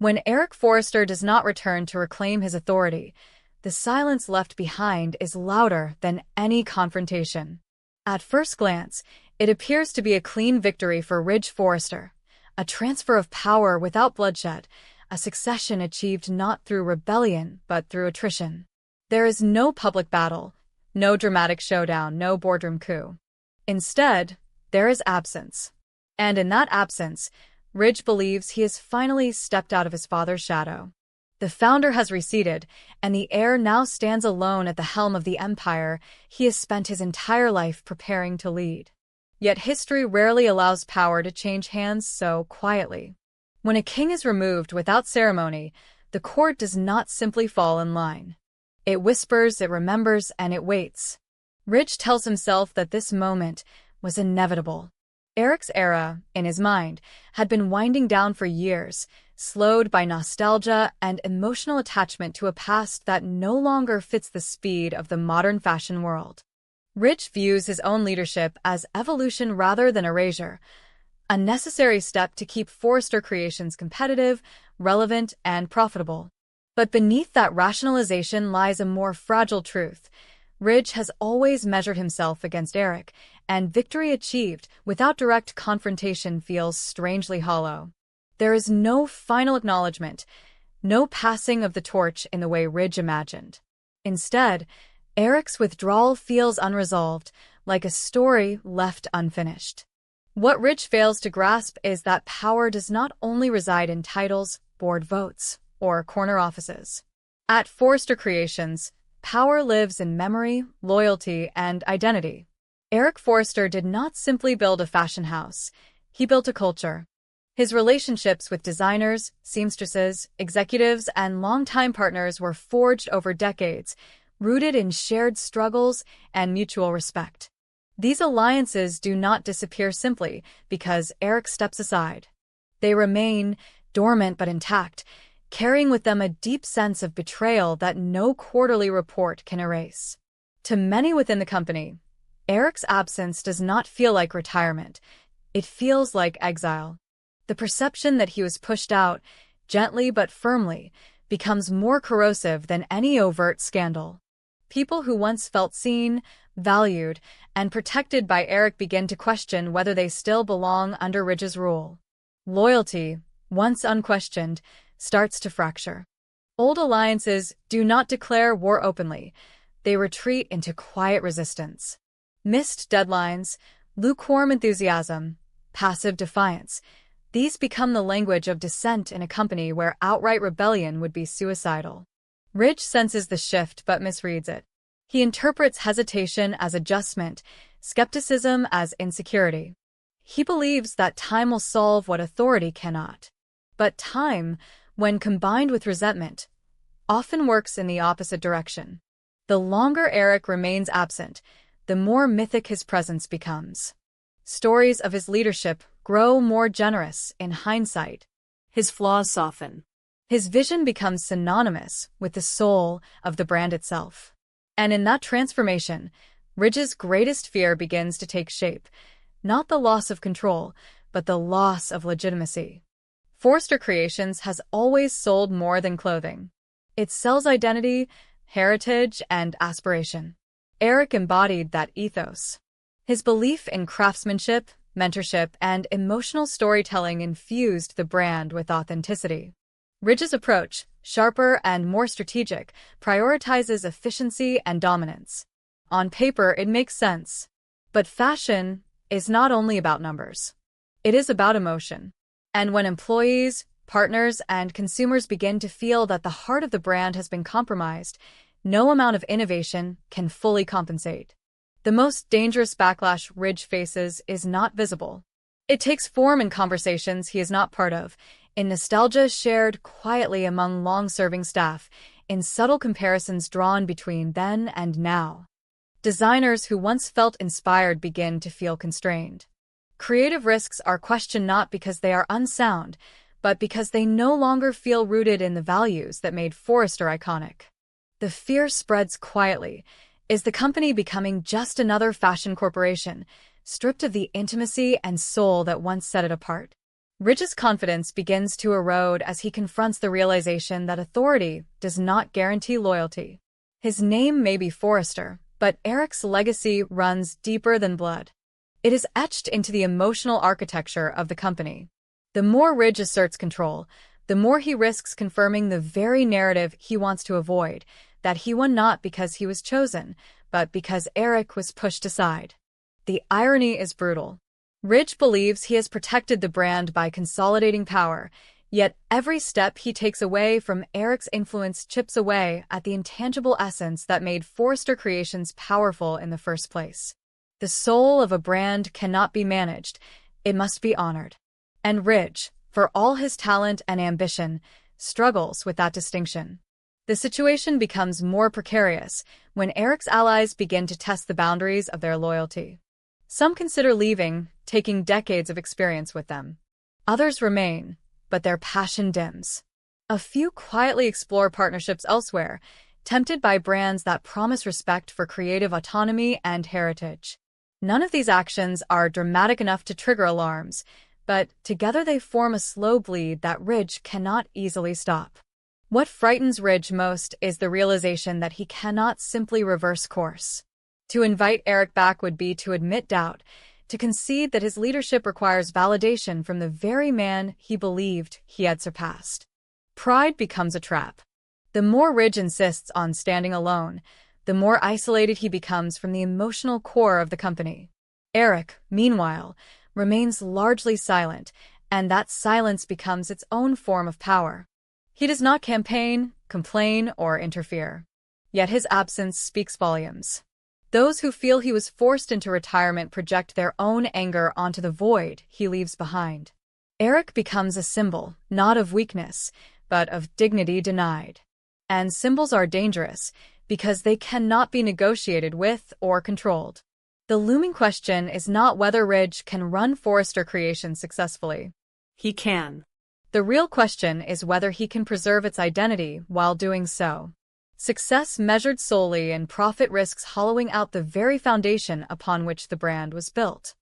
When Eric Forrester does not return to reclaim his authority, the silence left behind is louder than any confrontation. At first glance, it appears to be a clean victory for Ridge Forrester, a transfer of power without bloodshed, a succession achieved not through rebellion but through attrition. There is no public battle, no dramatic showdown, no boardroom coup. Instead, there is absence. And in that absence, Ridge believes he has finally stepped out of his father's shadow. The founder has receded, and the heir now stands alone at the helm of the empire he has spent his entire life preparing to lead. Yet history rarely allows power to change hands so quietly. When a king is removed without ceremony, the court does not simply fall in line. It whispers, it remembers, and it waits. Ridge tells himself that this moment was inevitable. Eric's era, in his mind, had been winding down for years, slowed by nostalgia and emotional attachment to a past that no longer fits the speed of the modern fashion world. Ridge views his own leadership as evolution rather than erasure, a necessary step to keep Forrester Creations competitive, relevant, and profitable. But beneath that rationalization lies a more fragile truth. Ridge has always measured himself against Eric, and victory achieved without direct confrontation feels strangely hollow. There is no final acknowledgement, no passing of the torch in the way Ridge imagined. Instead, Eric's withdrawal feels unresolved, like a story left unfinished. What Ridge fails to grasp is that power does not only reside in titles, board votes, or corner offices. At Forrester Creations, power lives in memory, loyalty, and identity. Eric Forrester did not simply build a fashion house, he built a culture. His relationships with designers, seamstresses, executives, and longtime partners were forged over decades, rooted in shared struggles and mutual respect. These alliances do not disappear simply because Eric steps aside. They remain dormant but intact, carrying with them a deep sense of betrayal that no quarterly report can erase. To many within the company, Eric's absence does not feel like retirement. It feels like exile. The perception that he was pushed out, gently but firmly, becomes more corrosive than any overt scandal. People who once felt seen, valued, and protected by Eric begin to question whether they still belong under Ridge's rule. Loyalty, once unquestioned, starts to fracture. Old alliances do not declare war openly. They retreat into quiet resistance. Missed deadlines, lukewarm enthusiasm, passive defiance. These become the language of dissent in a company where outright rebellion would be suicidal. Ridge senses the shift but misreads it. He interprets hesitation as adjustment, skepticism as insecurity. He believes that time will solve what authority cannot. But time, when combined with resentment, often works in the opposite direction. The longer Eric remains absent, the more mythic his presence becomes. Stories of his leadership grow more generous in hindsight. His flaws soften. His vision becomes synonymous with the soul of the brand itself. And in that transformation, Ridge's greatest fear begins to take shape, not the loss of control, but the loss of legitimacy. Forrester Creations has always sold more than clothing. It sells identity, heritage, and aspiration. Eric embodied that ethos. His belief in craftsmanship, mentorship, and emotional storytelling infused the brand with authenticity. Ridge's approach, sharper and more strategic, prioritizes efficiency and dominance. On paper, it makes sense. But fashion is not only about numbers. It is about emotion. And when employees, partners, and consumers begin to feel that the heart of the brand has been compromised, no amount of innovation can fully compensate. The most dangerous backlash Ridge faces is not visible. It takes form in conversations he is not part of, in nostalgia shared quietly among long-serving staff, in subtle comparisons drawn between then and now. Designers who once felt inspired begin to feel constrained. Creative risks are questioned not because they are unsound, but because they no longer feel rooted in the values that made Forrester iconic. The fear spreads quietly. Is the company becoming just another fashion corporation, stripped of the intimacy and soul that once set it apart? Ridge's confidence begins to erode as he confronts the realization that authority does not guarantee loyalty. His name may be Forrester, but Eric's legacy runs deeper than blood. It is etched into the emotional architecture of the company. The more Ridge asserts control, the more he risks confirming the very narrative he wants to avoid, that he won not because he was chosen, but because Eric was pushed aside. The irony is brutal. Ridge believes he has protected the brand by consolidating power, yet every step he takes away from Eric's influence chips away at the intangible essence that made Forrester Creations powerful in the first place. The soul of a brand cannot be managed, it must be honored. And Ridge, for all his talent and ambition, struggles with that distinction. The situation becomes more precarious when Eric's allies begin to test the boundaries of their loyalty. Some consider leaving, taking decades of experience with them. Others remain, but their passion dims. A few quietly explore partnerships elsewhere, tempted by brands that promise respect for creative autonomy and heritage. None of these actions are dramatic enough to trigger alarms, but together they form a slow bleed that Ridge cannot easily stop. What frightens Ridge most is the realization that he cannot simply reverse course. To invite Eric back would be to admit doubt, to concede that his leadership requires validation from the very man he believed he had surpassed. Pride becomes a trap. The more Ridge insists on standing alone, the more isolated he becomes from the emotional core of the company. Eric, meanwhile, remains largely silent, and that silence becomes its own form of power. He does not campaign, complain, or interfere. Yet his absence speaks volumes. Those who feel he was forced into retirement project their own anger onto the void he leaves behind. Eric becomes a symbol, not of weakness, but of dignity denied. And symbols are dangerous because they cannot be negotiated with or controlled. The looming question is not whether Ridge can run Forrester Creations successfully. He can. The real question is whether he can preserve its identity while doing so. Success measured solely in profit risks hollowing out the very foundation upon which the brand was built.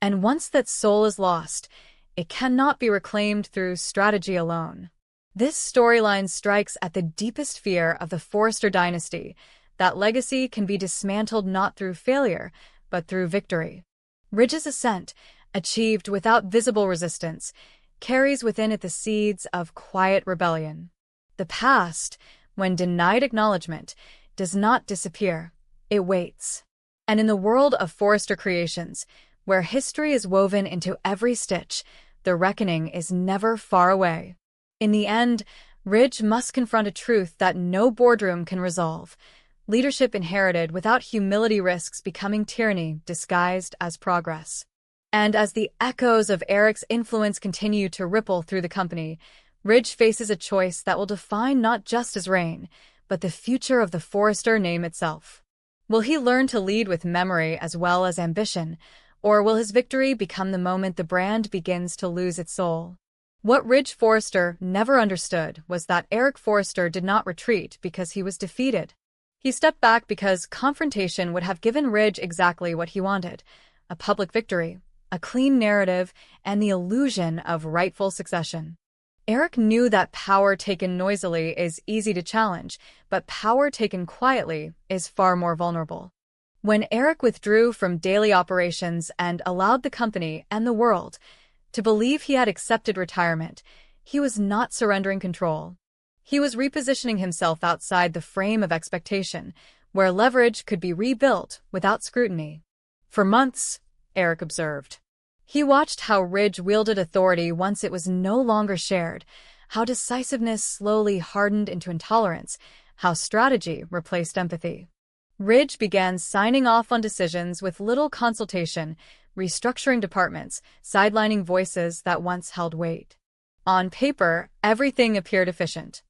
And once that soul is lost, it cannot be reclaimed through strategy alone. This storyline strikes at the deepest fear of the Forrester dynasty, that legacy can be dismantled not through failure, but through victory. Ridge's ascent, achieved without visible resistance, carries within it the seeds of quiet rebellion. The past, when denied acknowledgement, does not disappear, it waits. And in the world of Forrester Creations, where history is woven into every stitch, the reckoning is never far away. In the end, Ridge must confront a truth that no boardroom can resolve. Leadership inherited without humility risks becoming tyranny disguised as progress. And as the echoes of Eric's influence continue to ripple through the company, Ridge faces a choice that will define not just his reign, but the future of the Forrester name itself. Will he learn to lead with memory as well as ambition, or will his victory become the moment the brand begins to lose its soul? What Ridge Forrester never understood was that Eric Forrester did not retreat because he was defeated. He stepped back because confrontation would have given Ridge exactly what he wanted: a public victory, a clean narrative, and the illusion of rightful succession. Eric knew that power taken noisily is easy to challenge, but power taken quietly is far more vulnerable. When Eric withdrew from daily operations and allowed the company and the world to believe he had accepted retirement, he was not surrendering control. He was repositioning himself outside the frame of expectation, where leverage could be rebuilt without scrutiny. For months, Eric observed. He watched how Ridge wielded authority once it was no longer shared, how decisiveness slowly hardened into intolerance, how strategy replaced empathy. Ridge began signing off on decisions with little consultation, restructuring departments, sidelining voices that once held weight. On paper, everything appeared efficient.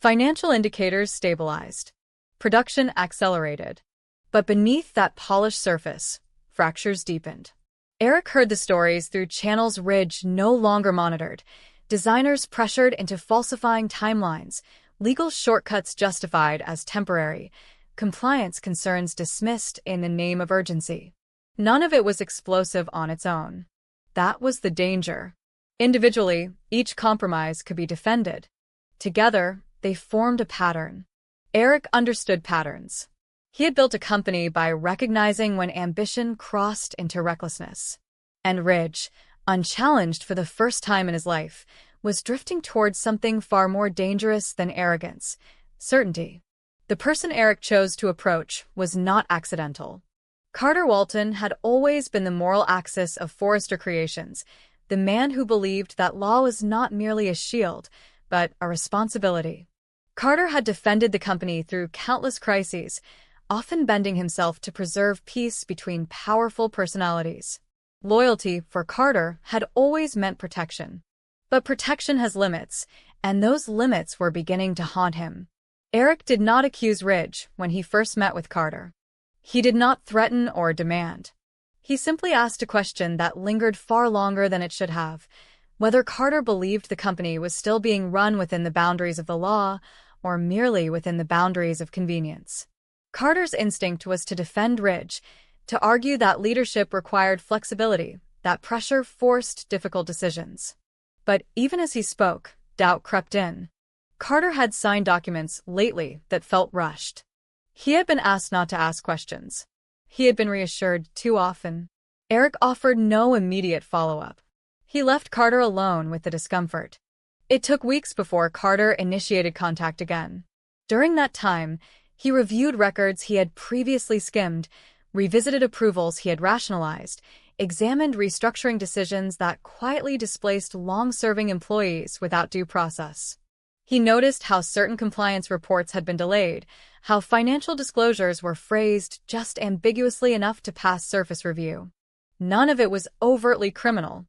Financial indicators stabilized. Production accelerated. But beneath that polished surface, fractures deepened. Eric heard the stories through channels Ridge no longer monitored. Designers pressured into falsifying timelines, legal shortcuts justified as temporary, compliance concerns dismissed in the name of urgency. None of it was explosive on its own. That was the danger. Individually, each compromise could be defended. Together, they formed a pattern. Eric understood patterns. He had built a company by recognizing when ambition crossed into recklessness. And Ridge, unchallenged for the first time in his life, was drifting towards something far more dangerous than arrogance: certainty. The person Eric chose to approach was not accidental. Carter Walton had always been the moral axis of Forrester Creations, the man who believed that law was not merely a shield, but a responsibility. Carter had defended the company through countless crises, often bending himself to preserve peace between powerful personalities. Loyalty, for Carter, had always meant protection. But protection has limits, and those limits were beginning to haunt him. Eric did not accuse Ridge when he first met with Carter. He did not threaten or demand. He simply asked a question that lingered far longer than it should have: whether Carter believed the company was still being run within the boundaries of the law, or merely within the boundaries of convenience. Carter's instinct was to defend Ridge, to argue that leadership required flexibility, that pressure forced difficult decisions. But even as he spoke, doubt crept in. Carter had signed documents lately that felt rushed. He had been asked not to ask questions. He had been reassured too often. Eric offered no immediate follow-up. He left Carter alone with the discomfort. It took weeks before Carter initiated contact again. During that time, he reviewed records he had previously skimmed, revisited approvals he had rationalized, examined restructuring decisions that quietly displaced long-serving employees without due process. He noticed how certain compliance reports had been delayed, how financial disclosures were phrased just ambiguously enough to pass surface review. None of it was overtly criminal.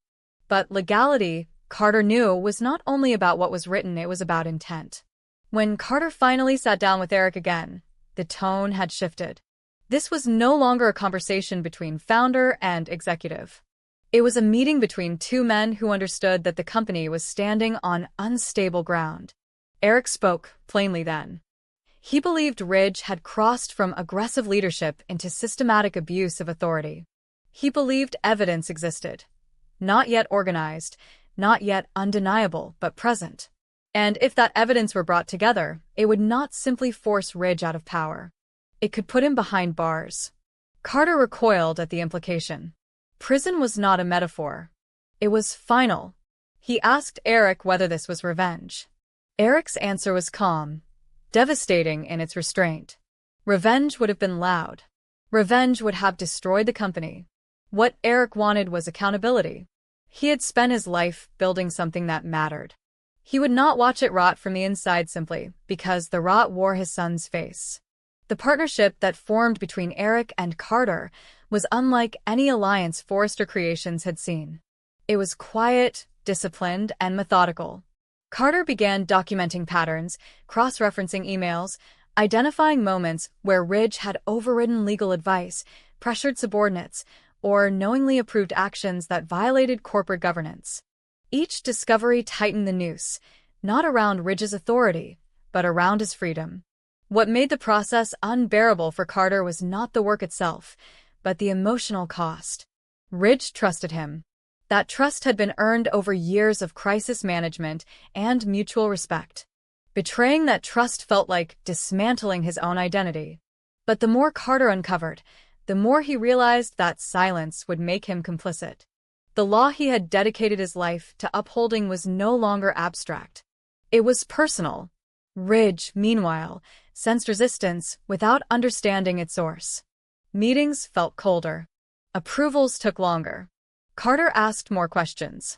But legality, Carter knew, was not only about what was written, it was about intent. When Carter finally sat down with Eric again, the tone had shifted. This was no longer a conversation between founder and executive. It was a meeting between two men who understood that the company was standing on unstable ground. Eric spoke plainly then. He believed Ridge had crossed from aggressive leadership into systematic abuse of authority. He believed evidence existed. Not yet organized, not yet undeniable, but present. And if that evidence were brought together, it would not simply force Ridge out of power. It could put him behind bars. Carter recoiled at the implication. Prison was not a metaphor. It was final. He asked Eric whether this was revenge. Eric's answer was calm, devastating in its restraint. Revenge would have been loud. Revenge would have destroyed the company. What Eric wanted was accountability. He had spent his life building something that mattered. He would not watch it rot from the inside simply because the rot wore his son's face. The partnership that formed between Eric and Carter was unlike any alliance Forrester Creations had seen. It was quiet, disciplined, and methodical. Carter began documenting patterns, cross-referencing emails, identifying moments where Ridge had overridden legal advice, pressured subordinates, or knowingly approved actions that violated corporate governance. Each discovery tightened the noose, not around Ridge's authority, but around his freedom. What made the process unbearable for Carter was not the work itself, but the emotional cost. Ridge trusted him. That trust had been earned over years of crisis management and mutual respect. Betraying that trust felt like dismantling his own identity. But the more Carter uncovered, the more he realized that silence would make him complicit. The law he had dedicated his life to upholding was no longer abstract. It was personal. Ridge, meanwhile, sensed resistance without understanding its source. Meetings felt colder. Approvals took longer. Carter asked more questions.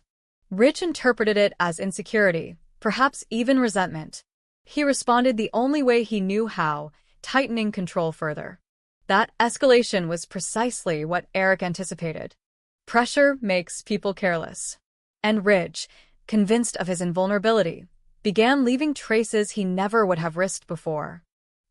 Ridge interpreted it as insecurity, perhaps even resentment. He responded the only way he knew how, tightening control further. That escalation was precisely what Eric anticipated. Pressure makes people careless. And Ridge, convinced of his invulnerability, began leaving traces he never would have risked before.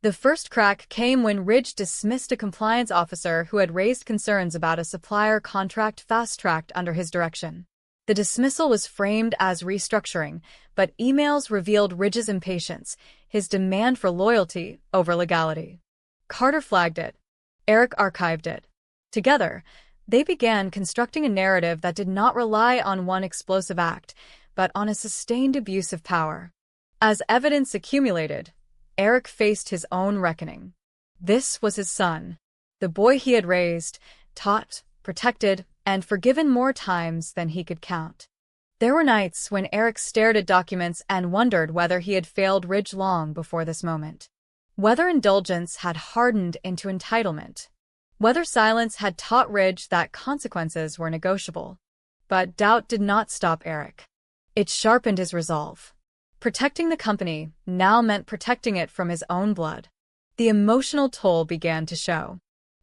The first crack came when Ridge dismissed a compliance officer who had raised concerns about a supplier contract fast-tracked under his direction. The dismissal was framed as restructuring, but emails revealed Ridge's impatience, his demand for loyalty over legality. Carter flagged it. Eric archived it. Together, They began constructing a narrative that did not rely on one explosive act, but on a sustained abuse of power. As evidence accumulated, Eric faced his own reckoning. This was his son, the boy he had raised, taught, protected, and forgiven more times than he could count. There were nights when Eric stared at documents and wondered whether he had failed Ridge long before this moment. Whether indulgence had hardened into entitlement. Whether silence had taught Ridge that consequences were negotiable. But doubt did not stop Eric. It sharpened his resolve. Protecting the company now meant protecting it from his own blood. The emotional toll began to show.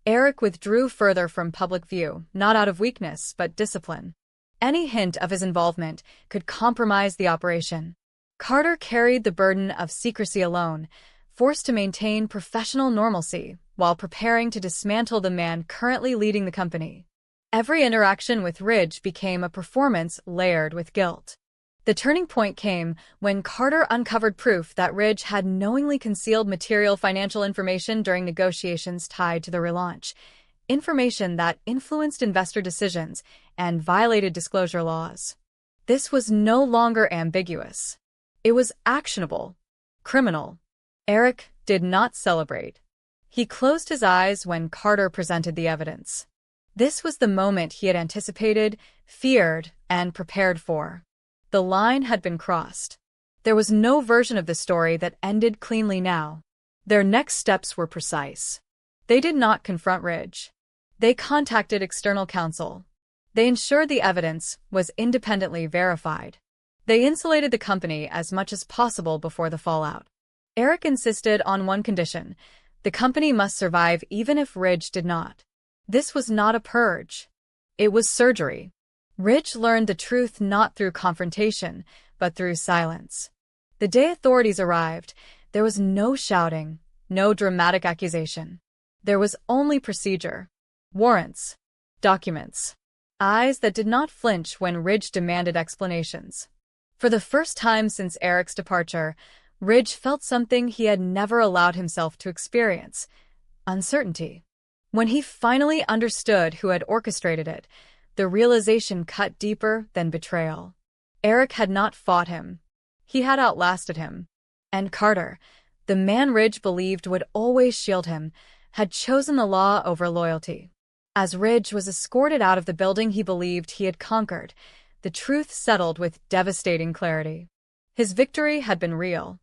Eric withdrew further from public view, not out of weakness, but discipline. Any hint of his involvement could compromise the operation. Carter carried the burden of secrecy alone, forced to maintain professional normalcy while preparing to dismantle the man currently leading the company. Every interaction with Ridge became a performance layered with guilt. The turning point came when Carter uncovered proof that Ridge had knowingly concealed material financial information during negotiations tied to the relaunch, information that influenced investor decisions and violated disclosure laws. This was no longer ambiguous. It was actionable, criminal. Eric did not celebrate. He closed his eyes when Carter presented the evidence. This was the moment he had anticipated, feared, and prepared for. The line had been crossed. There was no version of the story that ended cleanly now. Their next steps were precise. They did not confront Ridge. They contacted external counsel. They ensured the evidence was independently verified. They insulated the company as much as possible before the fallout. Eric insisted on one condition: the company must survive even if Ridge did not. This was not a purge. It was surgery. Ridge learned the truth not through confrontation, but through silence. The day authorities arrived, there was no shouting, no dramatic accusation. There was only procedure. Warrants. Documents. Eyes that did not flinch when Ridge demanded explanations. For the first time since Eric's departure, Ridge felt something he had never allowed himself to experience: uncertainty. When he finally understood who had orchestrated it, the realization cut deeper than betrayal. Eric had not fought him. He had outlasted him. And Carter, the man Ridge believed would always shield him, had chosen the law over loyalty. As Ridge was escorted out of the building he believed he had conquered, the truth settled with devastating clarity. His victory had been real,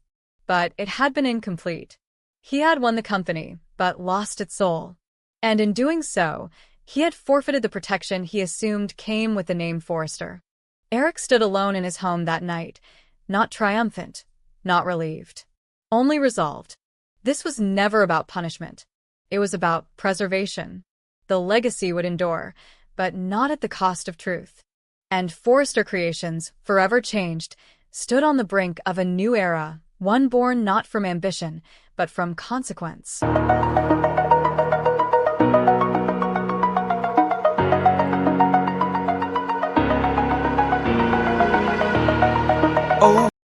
but it had been incomplete. He had won the company, but lost its soul. And in doing so, he had forfeited the protection he assumed came with the name Forrester. Eric stood alone in his home that night, not triumphant, not relieved, only resolved. This was never about punishment. It was about preservation. The legacy would endure, but not at the cost of truth. And Forrester Creations, forever changed, stood on the brink of a new era, one born not from ambition, but from consequence.